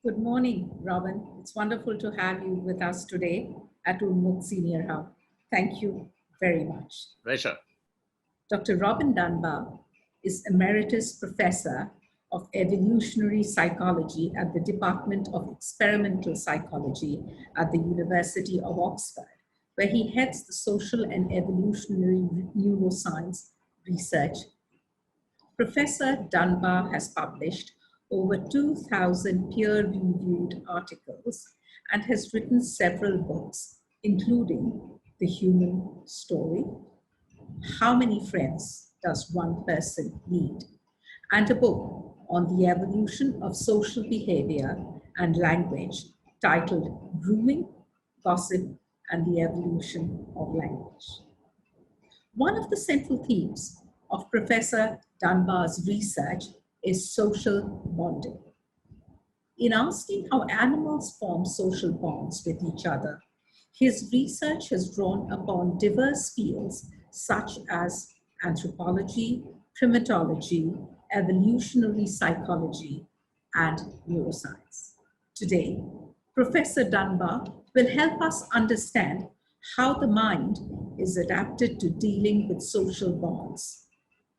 Good morning, Robin. It's wonderful to have you with us today at Unmukt Senior Hub. Thank you very much. Pleasure. Dr. Robin Dunbar is Emeritus Professor of Evolutionary Psychology at the Department of Experimental Psychology at the University of Oxford, where he heads the Social and Evolutionary Neuroscience Research. Professor Dunbar has published over 2,000 peer-reviewed articles and has written several books, including The Human Story, How Many Friends Does One Person Need?, and a book on the evolution of social behavior and language titled Grooming, Gossip, and the Evolution of Language. One of the central themes of Professor Dunbar's research is social bonding. In asking how animals form social bonds with each other, his research has drawn upon diverse fields such as anthropology, primatology, evolutionary psychology, and neuroscience. Today, Professor Dunbar will help us understand how the mind is adapted to dealing with social bonds,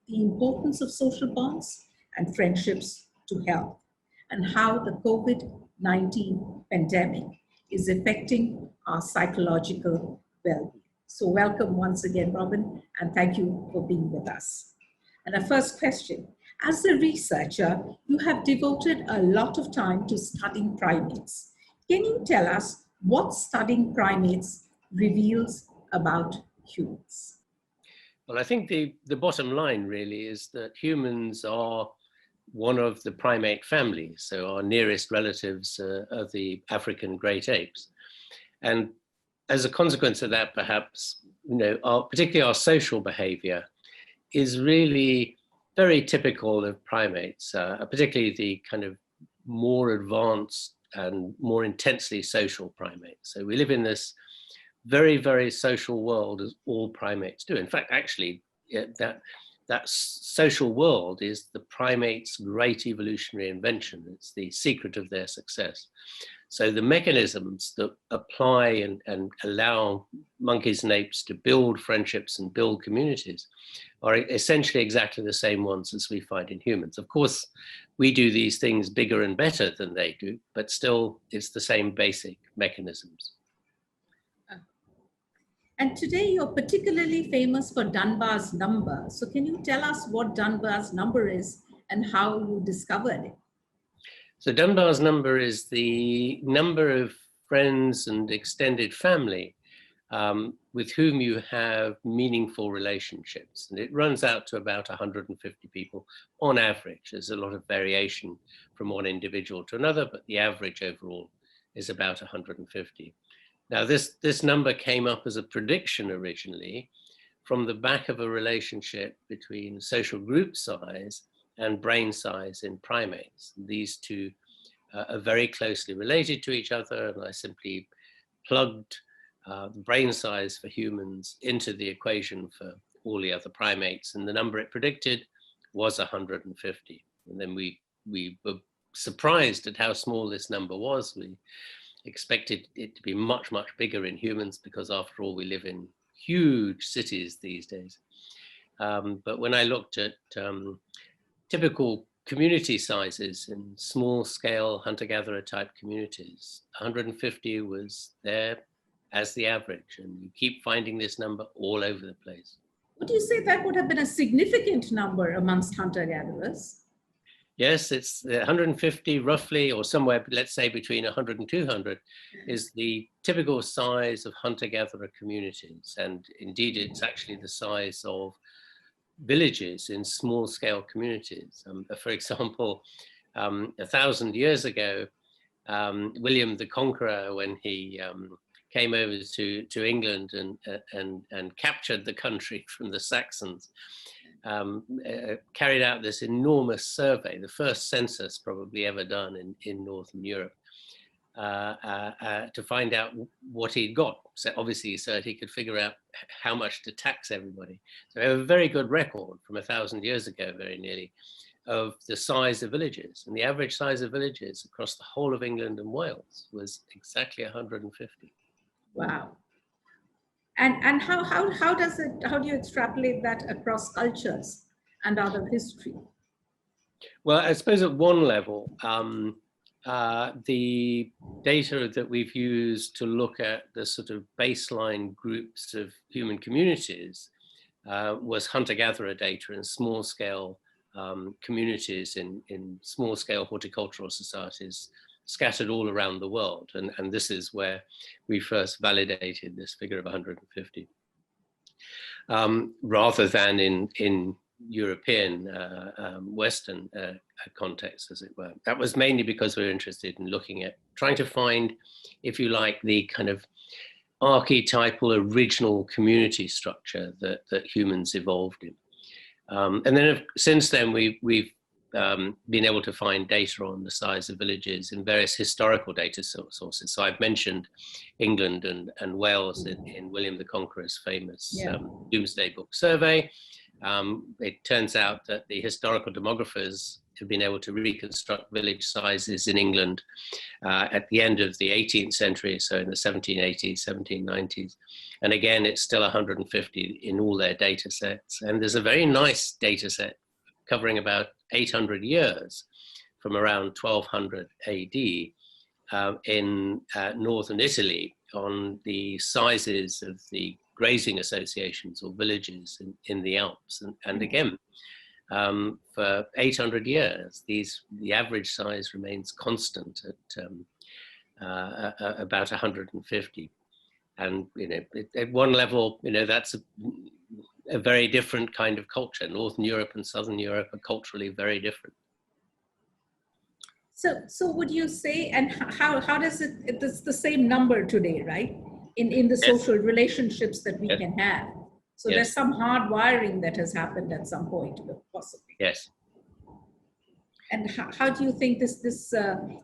the importance of social bonds and friendships to health, and how the COVID-19 pandemic is affecting our psychological well-being. So welcome once again, Robin, and thank you for being with us. And our first question, as a researcher, you have devoted a lot of time to studying primates. Can you tell us what studying primates reveals about humans? Well, I think the bottom line really is that humans are one of the primate families. So our nearest relatives are the African great apes. And as a consequence of that, perhaps, particularly our social behavior is really very typical of primates, particularly the kind of more advanced and more intensely social primates. So we live in this very, very social world, as all primates do. In fact, actually, that social world is the primates' great evolutionary invention. It's the secret of their success. So the mechanisms that apply and allow monkeys and apes to build friendships and build communities are essentially exactly the same ones as we find in humans. Of course, we do these things bigger and better than they do, but still it's the same basic mechanisms. And today you're particularly famous for Dunbar's number. So can you tell us what Dunbar's number is and how you discovered it? So Dunbar's number is the number of friends and extended family with whom you have meaningful relationships. And it runs out to about 150 people on average. There's a lot of variation from one individual to another, but the average overall is about 150. Now, this number came up as a prediction originally from the back of a relationship between social group size and brain size in primates. These two are very closely related to each other, and I simply plugged the brain size for humans into the equation for all the other primates, and the number it predicted was 150. And then we were surprised at how small this number was. We expected it to be much, much bigger in humans because after all, we live in huge cities these days. But when I looked at typical community sizes in small scale hunter-gatherer type communities, 150 was there as the average, and you keep finding this number all over the place. Would you say that would have been a significant number amongst hunter-gatherers? Yes, it's 150 roughly, or somewhere, let's say between 100 and 200 is the typical size of hunter-gatherer communities. And indeed, it's actually the size of villages in small-scale communities. For example, 1,000 years ago, William the Conqueror, when he came over to England and captured the country from the Saxons, carried out this enormous survey, the first census probably ever done in Northern Europe. to find out what he'd got. So obviously, so that he could figure out how much to tax everybody. So we have a very good record from 1,000 years ago, very nearly, of the size of villages. And the average size of villages across the whole of England and Wales was exactly 150. Wow. And how do you extrapolate that across cultures and other history? Well, I suppose at one level, the data that we've used to look at the sort of baseline groups of human communities was hunter-gatherer data in small-scale communities in small-scale horticultural societies scattered all around the world. And this is where we first validated this figure of 150, rather than in European, Western context, as it were. That was mainly because we were interested in looking at trying to find, if you like, the kind of archetypal original community structure that humans evolved in. And then since then, we've been able to find data on the size of villages in various historical data sources. So I've mentioned England and Wales in William the Conqueror's famous Domesday Book survey. It turns out that the historical demographers have been able to reconstruct village sizes in England at the end of the 18th century, so in the 1780s, 1790s. And again, it's still 150 in all their data sets. And there's a very nice data set covering about 800 years from around 1200 AD in northern Italy on the sizes of the grazing associations or villages in the Alps. And again, for 800 years, the average size remains constant at about 150. And at one level, that's a very different kind of culture. Northern Europe and Southern Europe are culturally very different. So would you say, and how does it's the same number today, right? In the social relationships that we can have. So there's some hard wiring that has happened at some point, possibly. Yes. And how do you think this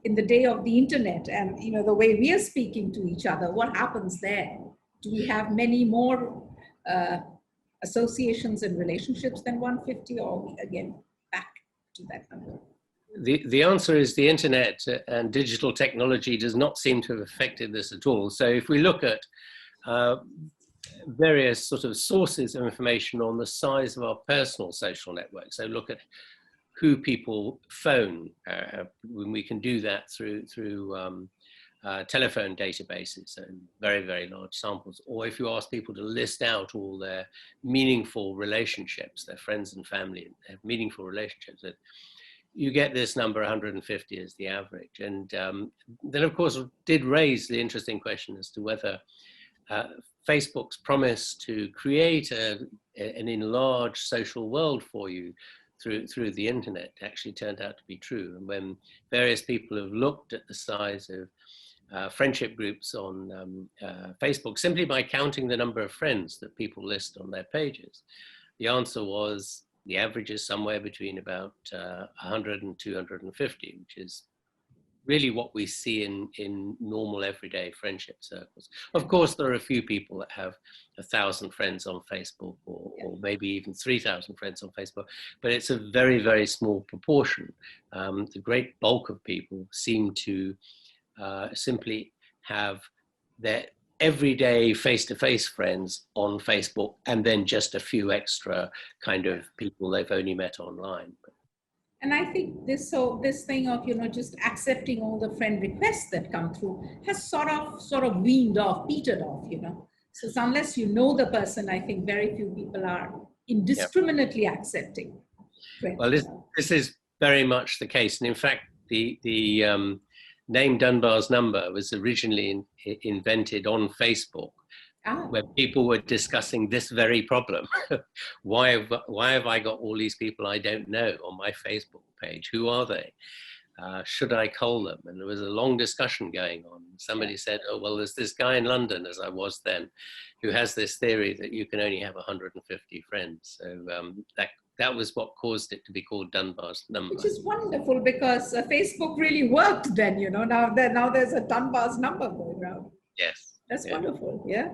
in the day of the internet and the way we are speaking to each other, what happens there? Do we have many more associations and relationships than 150, or again back to that number? The answer is the internet and digital technology does not seem to have affected this at all. So if we look at various sort of sources of information on the size of our personal social networks, so look at who people phone, when we can do that through telephone databases and very, very large samples. Or if you ask people to list out all their meaningful relationships, their friends and family, have meaningful relationships, you get this number 150 as the average. And then, of course, did raise the interesting question as to whether Facebook's promise to create an enlarged social world for you through the internet actually turned out to be true. And when various people have looked at the size of friendship groups on Facebook, simply by counting the number of friends that people list on their pages, the answer was the average is somewhere between about 100 and 250, which is really what we see in normal everyday friendship circles. Of course, there are a few people that have 1,000 friends on Facebook or maybe even 3,000 friends on Facebook, but it's a very, very small proportion. The great bulk of people seem to simply have their everyday face-to-face friends on Facebook and then just a few extra kind of people they've only met online. And I think this thing of just accepting all the friend requests that come through has sort of weaned off, petered off. So unless you know the person, I think very few people are indiscriminately accepting friends. Well, this is very much the case, and in fact, the name Dunbar's number was originally invented on Facebook. Where people were discussing this very problem. Why have I got all these people I don't know on my Facebook page? Who are they? Should I cull them? And there was a long discussion going on. Somebody said, oh, well, there's this guy in London, as I was then, who has this theory that you can only have 150 friends. So that that was what caused it to be called Dunbar's number. Which is wonderful, because Facebook really worked then, now there's a Dunbar's number going around. Yes. That's wonderful, yeah?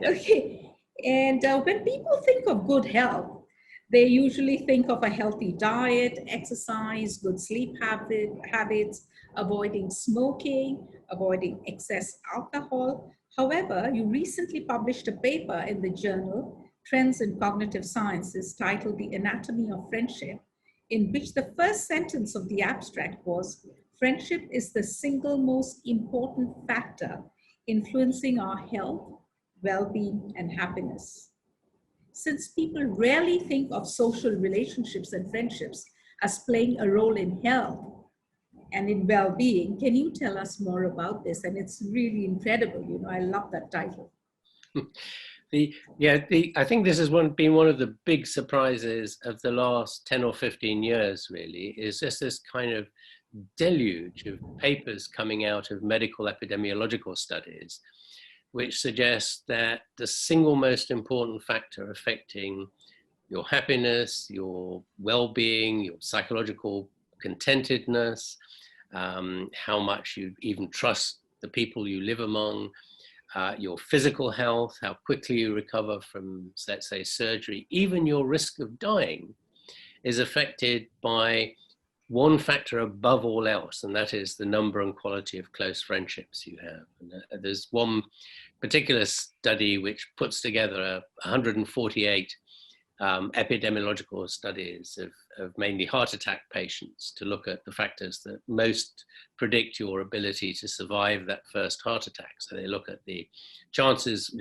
Okay, and when people think of good health, they usually think of a healthy diet, exercise, good sleep habits, avoiding smoking, avoiding excess alcohol. However, you recently published a paper in the journal Trends in Cognitive Sciences titled The Anatomy of Friendship, in which the first sentence of the abstract was, "Friendship is the single most important factor influencing our health, well-being, and happiness." Since people rarely think of social relationships and friendships as playing a role in health and in well-being, can you tell us more about this? And it's really incredible. I love that title. I think this has been one of the big surprises of the last 10 or 15 years, really, is just this kind of deluge of papers coming out of medical epidemiological studies, which suggests that the single most important factor affecting your happiness, your well-being, your psychological contentedness, how much you even trust the people you live among, your physical health, how quickly you recover from, let's say, surgery, even your risk of dying, is affected by one factor above all else, and that is the number and quality of close friendships you have. And there's one particular study which puts together 148 epidemiological studies of mainly heart attack patients to look at the factors that most predict your ability to survive that first heart attack. So they look at the chances,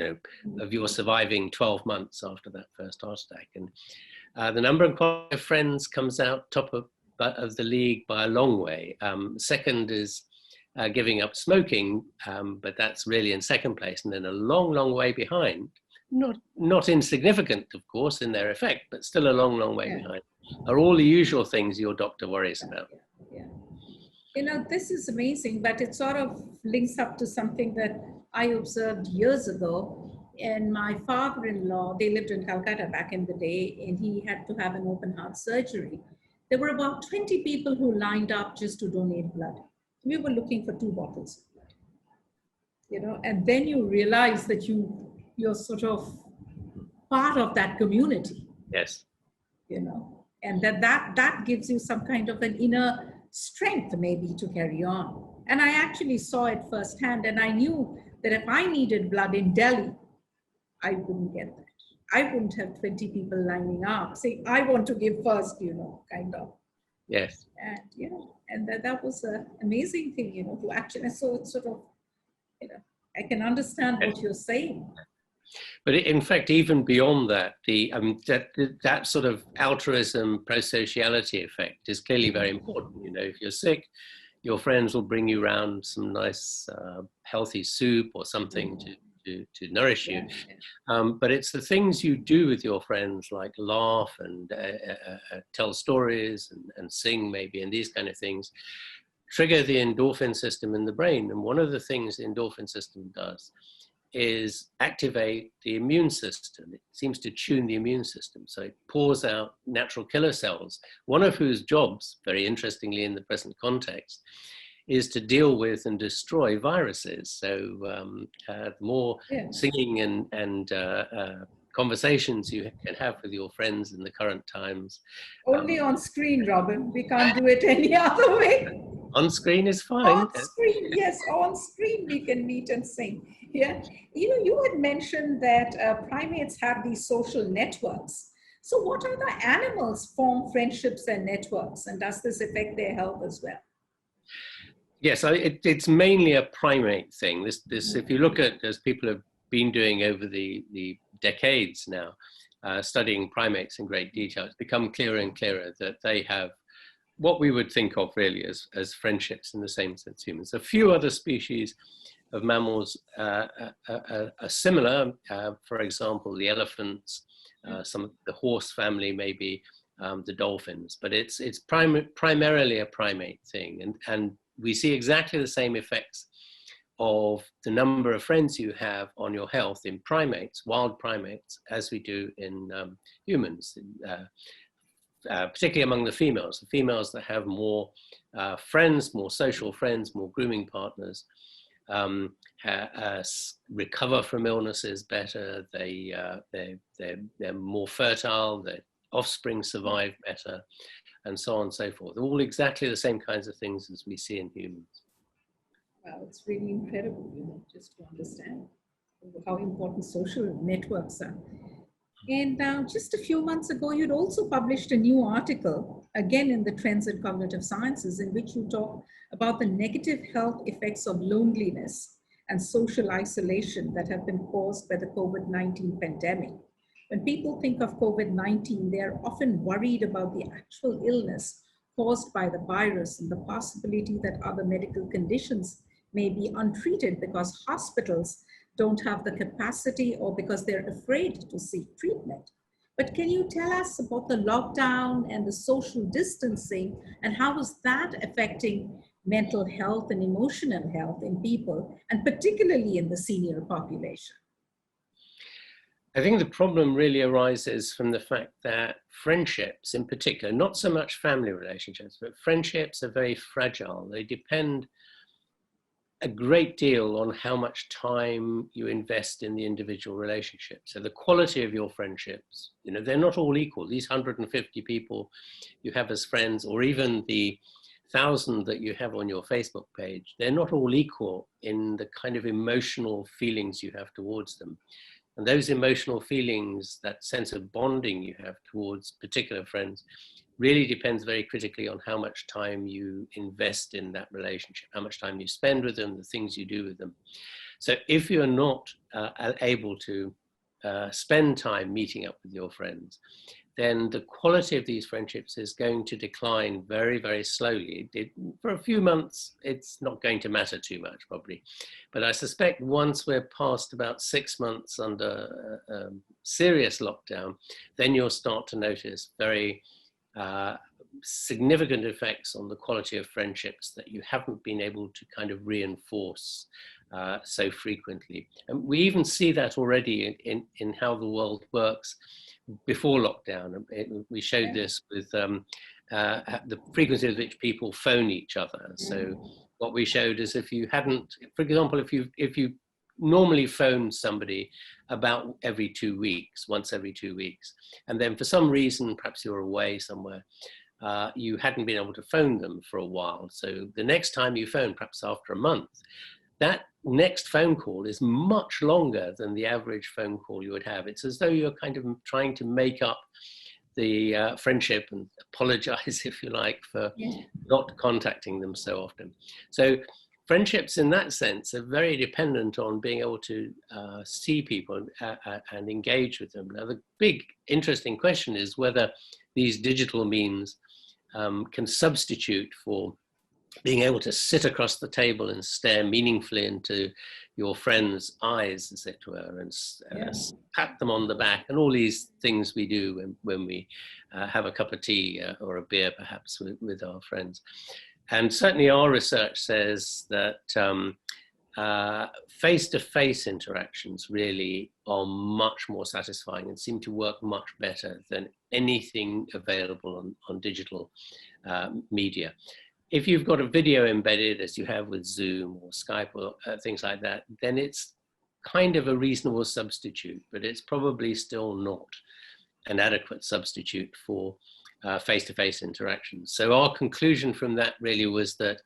of your surviving 12 months after that first heart attack. And the number and quality of friends comes out top of the league by a long way. Second is giving up smoking, but that's really in second place. And then a long, long way behind, not insignificant, of course, in their effect, but still a long, long way behind, are all the usual things your doctor worries about. This is amazing, but it sort of links up to something that I observed years ago. And my father-in-law, they lived in Calcutta back in the day, and he had to have an open heart surgery. There were about 20 people who lined up just to donate blood. We were looking for 2 bottles of blood, and then you realize that you're sort of part of that community. Yes. And that gives you some kind of an inner strength maybe to carry on. And I actually saw it firsthand, and I knew that if I needed blood in Delhi, I wouldn't get that. I wouldn't have 20 people lining up saying, I want to give first, kind of. Yes. And that was an amazing thing, to actually, so it's sort of, I can understand what you're saying. But in fact, even beyond that, that sort of altruism, prosociality effect is clearly very important. If you're sick, your friends will bring you around some nice, healthy soup or something to nourish you. But it's the things you do with your friends, like laugh and tell stories and sing maybe, and these kind of things, trigger the endorphin system in the brain. And one of the things the endorphin system does is activate the immune system. It seems to tune the immune system. So it pours out natural killer cells, one of whose jobs, very interestingly in the present context, is to deal with and destroy viruses. So the more singing and conversations you can have with your friends in the current times. Only on screen, Robin. We can't do it any other way. On screen is fine. On screen, yes. On screen we can meet and sing. Yeah. You had mentioned that primates have these social networks. So what other animals form friendships and networks? And does this affect their health as well? Yes, it's mainly a primate thing. This, if you look at, as people have been doing over the decades now, studying primates in great detail, it's become clearer and clearer that they have what we would think of really as friendships in the same sense as humans. A few other species of mammals are similar. For example, the elephants, some of the horse family, maybe the dolphins, but it's primarily a primate thing. And we see exactly the same effects of the number of friends you have on your health in primates, wild primates, as we do in humans. particularly among the females that have more friends, more social friends, more grooming partners, recover from illnesses better. They're more fertile. Their offspring survive better, and so on and so forth. All exactly the same kinds of things as we see in humans. Wow, it's really incredible, just to understand how important social networks are. And now, just a few months ago, you'd also published a new article, again in the Trends in Cognitive Sciences, in which you talk about the negative health effects of loneliness and social isolation that have been caused by the COVID-19 pandemic. When people think of COVID-19, they're often worried about the actual illness caused by the virus and the possibility that other medical conditions may be untreated because hospitals don't have the capacity or because they're afraid to seek treatment. But can you tell us about the lockdown and the social distancing, and how is that affecting mental health and emotional health in people, and particularly in the senior population? I think the problem really arises from the fact that friendships in particular, not so much family relationships, but friendships are very fragile. They depend a great deal on how much time you invest in the individual relationship. So the quality of your friendships, they're not all equal. These 150 people you have as friends, or even the 1,000 that you have on your Facebook page, they're not all equal in the kind of emotional feelings you have towards them. And those emotional feelings, that sense of bonding you have towards particular friends, really depends very critically on how much time you invest in that relationship, how much time you spend with them, the things you do with them. So if you're not able to spend time meeting up with your friends, then the quality of these friendships is going to decline very, very slowly. For a few months, it's not going to matter too much, probably. But I suspect once we're past about 6 months under serious lockdown, then you'll start to notice very significant effects on the quality of friendships that you haven't been able to kind of reinforce so frequently. And we even see that already in how the world works before lockdown. We showed this with the frequency with which people phone each other. So what we showed is if you hadn't, for example, if you normally phone somebody about every 2 weeks, once every 2 weeks, and then for some reason, perhaps you're away somewhere, you hadn't been able to phone them for a while. So the next time you phone, perhaps after a month, that next phone call is much longer than the average phone call you would have. It's as though you're kind of trying to make up the friendship and apologize, if you like, for not contacting them so often. So friendships in that sense are very dependent on being able to see people and engage with them. Now, the big interesting question is whether these digital means can substitute for being able to sit across the table and stare meaningfully into your friend's eyes, as it were, and pat them on the back, and all these things we do when we have a cup of tea or a beer, perhaps, with our friends. And certainly our research says that face-to-face interactions really are much more satisfying and seem to work much better than anything available on digital media. If you've got a video embedded, as you have with Zoom or Skype or things like that, then it's kind of a reasonable substitute, but it's probably still not an adequate substitute for face-to-face interactions. So our conclusion from that really was that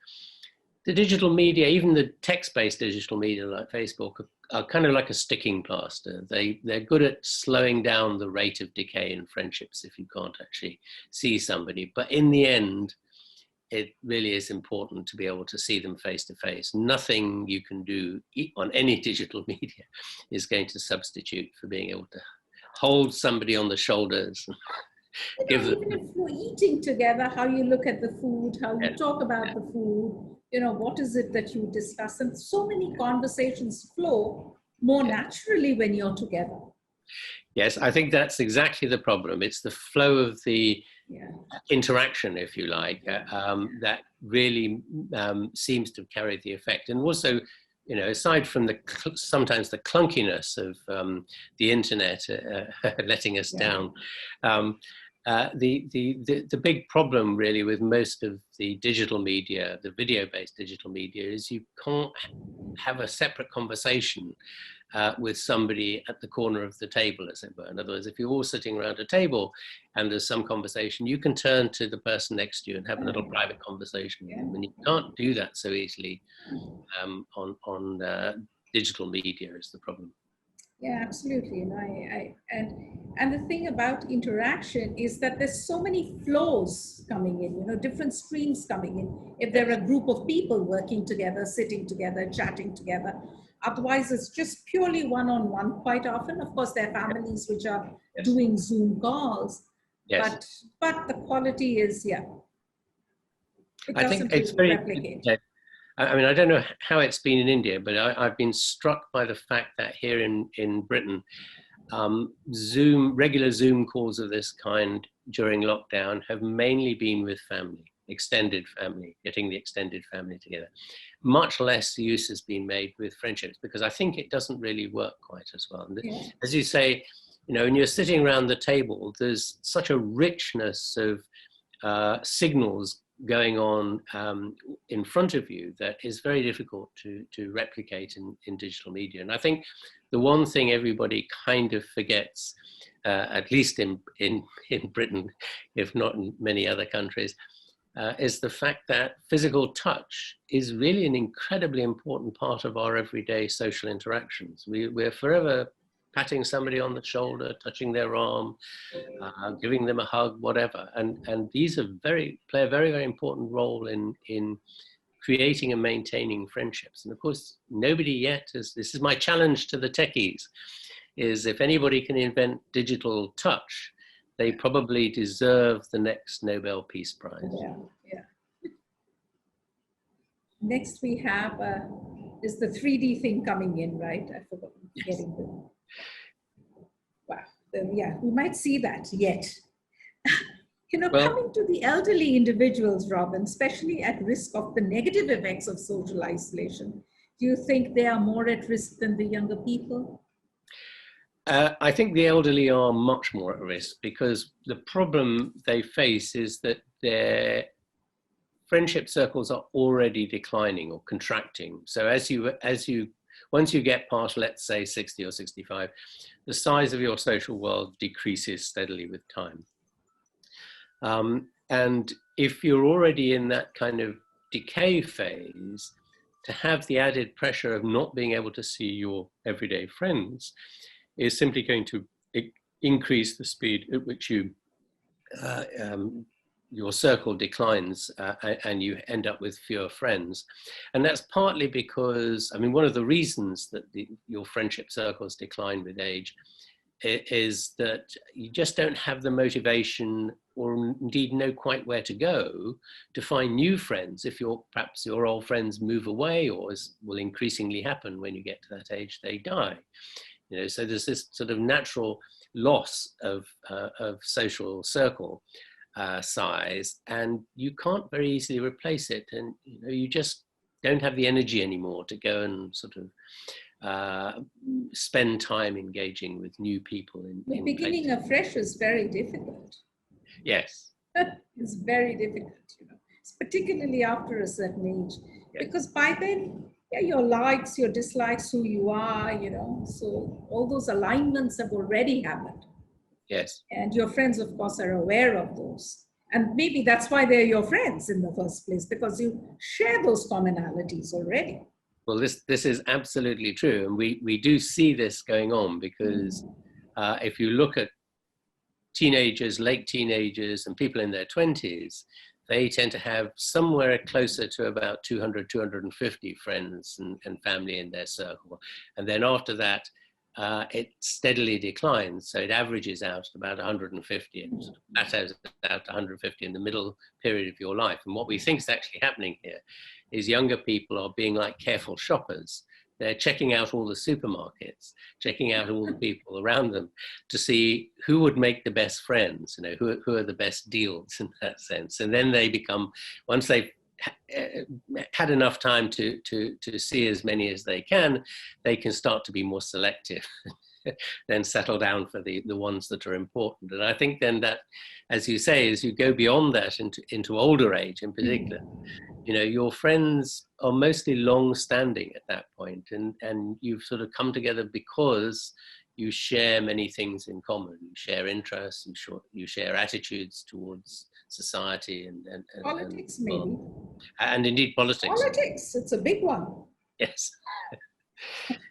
the digital media, even the text-based digital media like Facebook, are kind of like a sticking plaster. They're good at slowing down the rate of decay in friendships if you can't actually see somebody. But in the end, it really is important to be able to see them face to face. Nothing you can do on any digital media is going to substitute for being able to hold somebody on the shoulders. Even if you're eating together, how you look at the food, how you talk about the food, what is it that you discuss? And so many conversations flow more naturally when you're together. Yes, I think that's exactly the problem. It's the flow of the interaction, if you like, that really seems to carry the effect. And also, aside from sometimes the clunkiness of the internet letting us down, The big problem really with most of the digital media, the video-based digital media, is you can't have a separate conversation with somebody at the corner of the table, as it were. In other words, if you're all sitting around a table and there's some conversation, you can turn to the person next to you and have a little private conversation with them. And you can't do that so easily on digital media is the problem. Yeah, absolutely. And the thing about interaction is that there's so many flows coming in, different streams coming in. If there are a group of people working together, sitting together, chatting together, otherwise it's just purely one-on-one quite often. Of course, there are families which are doing Zoom calls, but the quality is, it I think it's really very replicate. I mean, I don't know how it's been in India, but I've been struck by the fact that here in Britain, regular Zoom calls of this kind during lockdown have mainly been with family, extended family, getting the extended family together. Much less use has been made with friendships, because I think it doesn't really work quite as well. And as you say, when you're sitting around the table, there's such a richness of signals going on in front of you that is very difficult to replicate in digital media. And I think the one thing everybody kind of forgets, at least in Britain, if not in many other countries, is the fact that physical touch is really an incredibly important part of our everyday social interactions. We're forever patting somebody on the shoulder, touching their arm, giving them a hug, whatever. And these play a very, very important role in creating and maintaining friendships. And of course, nobody yet this is my challenge to the techies, is if anybody can invent digital touch, they probably deserve the next Nobel Peace Prize. Yeah. Next we have, is the 3D thing coming in, right? I forgot. Getting the, wow. We might see that yet. Coming to the elderly individuals, Robin, especially at risk of the negative effects of social isolation, do you think they are more at risk than the younger people? I think the elderly are much more at risk, because the problem they face is that their friendship circles are already declining or contracting. So once you get past, let's say, 60 or 65, the size of your social world decreases steadily with time. And if you're already in that kind of decay phase, to have the added pressure of not being able to see your everyday friends is simply going to increase the speed at which your circle declines and you end up with fewer friends. And that's partly because, one of the reasons that your friendship circles decline with age is that you just don't have the motivation, or indeed know quite where to go to find new friends if perhaps your old friends move away, or, as will increasingly happen when you get to that age, they die. So there's this sort of natural loss of social circle size, and you can't very easily replace it. And you just don't have the energy anymore to go and sort of spend time engaging with new people. The beginning afresh is very difficult. Yes. It's very difficult, particularly after a certain age, because by then, your likes, your dislikes, who you are, so all those alignments have already happened. Yes. And your friends, of course, are aware of those. And maybe that's why they're your friends in the first place, because you share those commonalities already. Well, this is absolutely true. And we do see this going on, because if you look at teenagers, late teenagers, and people in their 20s, they tend to have somewhere closer to about 200, 250 friends and family in their circle. And then after that, it steadily declines. So it averages out at about 150 and sort of plateaus out to 150 in the middle period of your life. And what we think is actually happening here is younger people are being like careful shoppers. They're checking out all the supermarkets, checking out all the people around them to see who would make the best friends, who are the best deals in that sense. And then they become, once they've had enough time to see as many as they can start to be more selective then settle down for the ones that are important. And I think then that, as you say, as you go beyond that into older age in particular, you know, your friends are mostly long-standing at that point, and you've sort of come together because you share many things in common. You share interests, you share attitudes towards society and Politics, and, maybe. and indeed politics. Politics, it's a big one. Yes.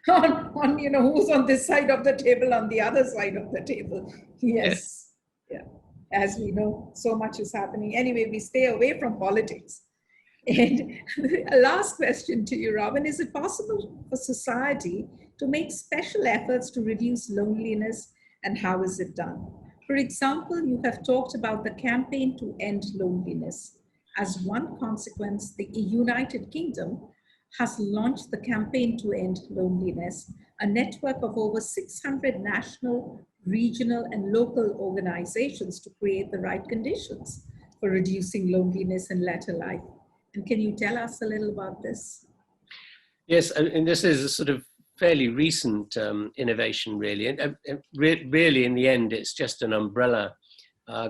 on you know, who's on this side of the table, on the other side of the table. Yes. Yeah. As we know, so much is happening. Anyway, we stay away from politics. And a last question to you, Robin. Is it possible for society to make special efforts to reduce loneliness, and how is it done? For example, you have talked about the campaign to end loneliness. As one consequence, the United Kingdom has launched the campaign to end loneliness, a network of over 600 national, regional, and local organizations to create the right conditions for reducing loneliness in latter life. And can you tell us a little about this? Yes, and this is a sort of fairly recent innovation, really. And really, in the end, it's just an umbrella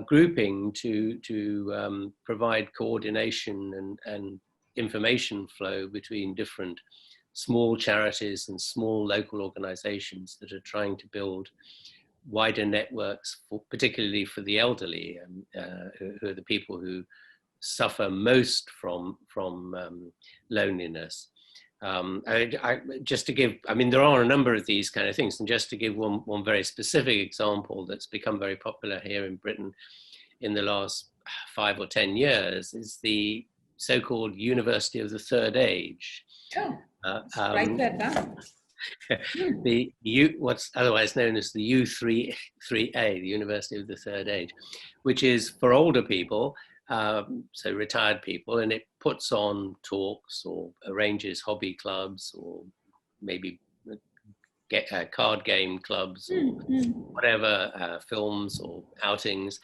grouping to provide coordination and information flow between different small charities and small local organizations that are trying to build wider networks, particularly for the elderly, who are the people who suffer most from loneliness. Just to give, I mean, there are a number of these kind of things, and just to give one very specific example that's become very popular here in Britain in the last 5 or 10 years is the so-called University of the Third Age. Oh, write that down. What's otherwise known as the U3A, the University of the Third Age, which is for older people, so retired people, and it puts on talks or arranges hobby clubs or maybe card game clubs or whatever, films or outings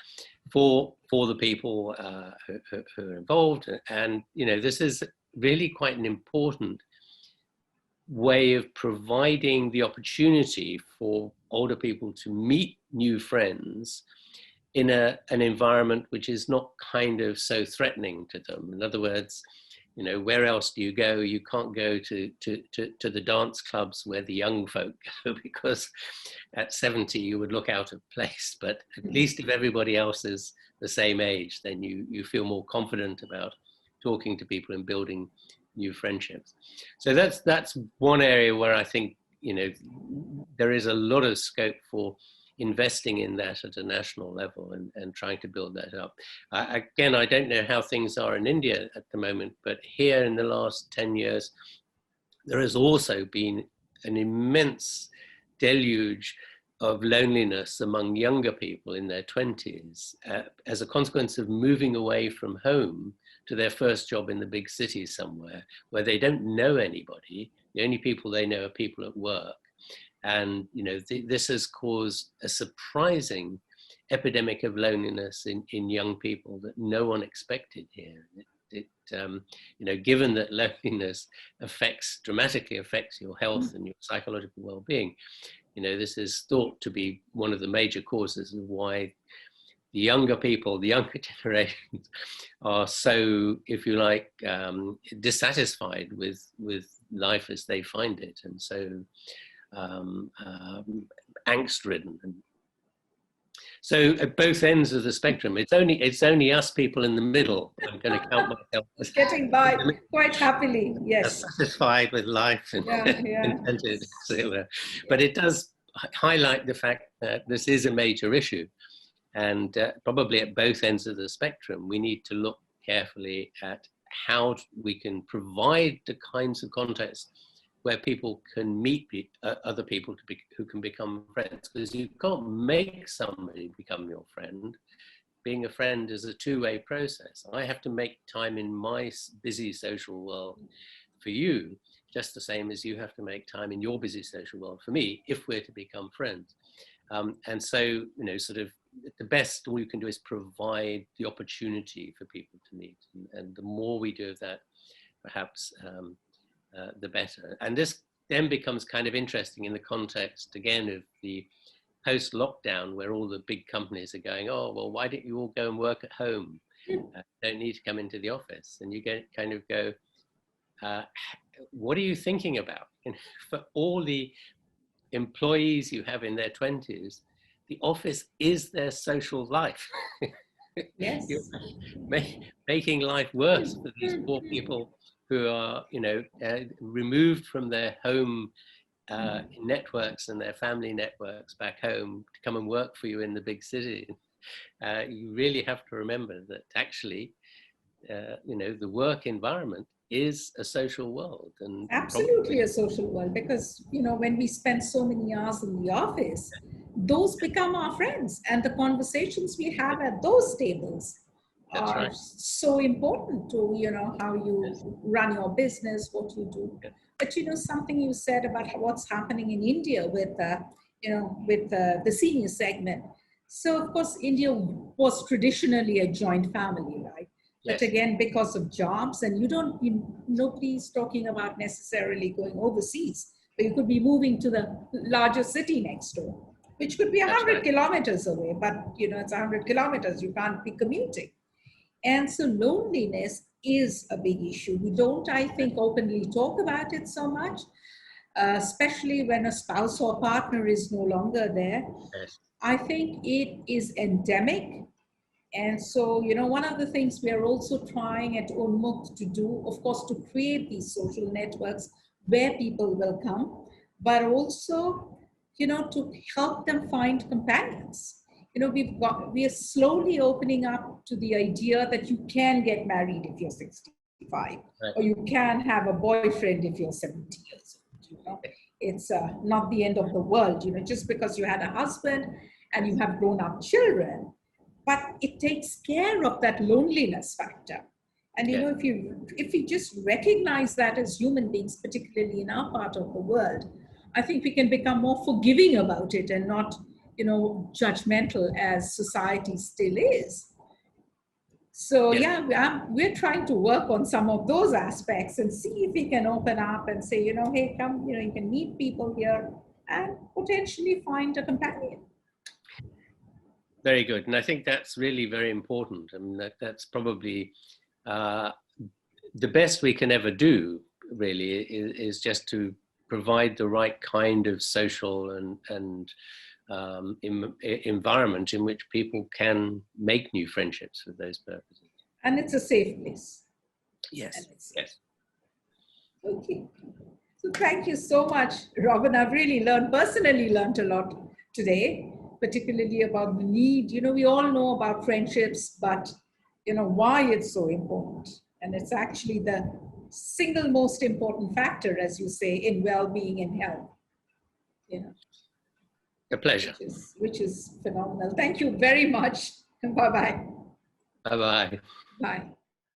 for the people who are involved. And you know, this is really quite an important way of providing the opportunity for older people to meet new friends in an environment which is not kind of so threatening to them. In other words, you know, where else do you go? You can't go to the dance clubs where the young folk go, because at 70 you would look out of place. But at least if everybody else is the same age, then you feel more confident about talking to people and building new friendships. So that's one area where I think, you know, there is a lot of scope for investing in that at a national level and trying to build that up. Again, I don't know how things are in India at the moment, but here in the last 10 years, there has also been an immense deluge of loneliness among younger people in their 20s as a consequence of moving away from home to their first job in the big city somewhere where they don't know anybody. The only people they know are people at work. And you know, this has caused a surprising epidemic of loneliness in young people that no one expected here. You know, given that loneliness dramatically affects your health and your psychological well-being, you know, this is thought to be one of the major causes of why the younger people, the younger generations, are so, if you like, dissatisfied with life as they find it, and so angst-ridden. So at both ends of the spectrum, it's only us people in the middle. I'm going to count myself as getting by quite happily. Yes, satisfied with life and contented. But it does highlight the fact that this is a major issue, and probably at both ends of the spectrum, we need to look carefully at how we can provide the kinds of contexts where people can meet other people who can become friends, because you can't make somebody become your friend. Being a friend is a two-way process. I have to make time in my busy social world for you, just the same as you have to make time in your busy social world for me, if we're to become friends. And so, you know, sort of the best all you can do is provide the opportunity for people to meet. And the more we do of that, perhaps the better. And this then becomes kind of interesting in the context, again, of the post-lockdown, where all the big companies are going, oh, well, why don't you all go and work at home? Don't need to come into the office. And you kind of go, what are you thinking about? And for all the employees you have in their 20s, the office is their social life. Yes. You're making life worse for these poor people who are, removed from their home networks and their family networks back home to come and work for you in the big city. You really have to remember that actually, the work environment is a social world. And absolutely a social world, because, when we spend so many hours in the office, those become our friends, and the conversations we have at those tables are so important to, how you run your business, what you do. But, something you said about what's happening in India with, the senior segment. So, of course, India was traditionally a joint family, right? But again, because of jobs, and nobody's talking about necessarily going overseas, but you could be moving to the larger city next door, which could be 100 kilometers away, but it's 100 kilometers, you can't be commuting. And so loneliness is a big issue. We don't, I think, openly talk about it so much, especially when a spouse or partner is no longer there. I think it is endemic. And so, one of the things we are also trying at Unmukt to do, of course, to create these social networks where people will come, but also, to help them find companions. We are slowly opening up to the idea that you can get married if you're 65, or you can have a boyfriend if you're 70 years old. It's not the end of the world, just because you had a husband and you have grown-up children. But it takes care of that loneliness factor. And if you just recognize that as human beings, particularly in our part of the world, I think we can become more forgiving about it and not, judgmental as society still is. So we're trying to work on some of those aspects and see if we can open up and say, hey, come, you can meet people here and potentially find a companion. Very good. And I think that's really very important. I mean, that's probably the best we can ever do, really, is just to provide the right kind of social and environment in which people can make new friendships for those purposes. And it's a safe place. Yes. Okay. So thank you so much, Robin. I've really personally learned a lot today, particularly about the need. We all know about friendships, but why it's so important. And it's actually the single most important factor, as you say, in well-being and health. A pleasure. Which is phenomenal. Thank you very much. Bye-bye. Bye-bye. Bye.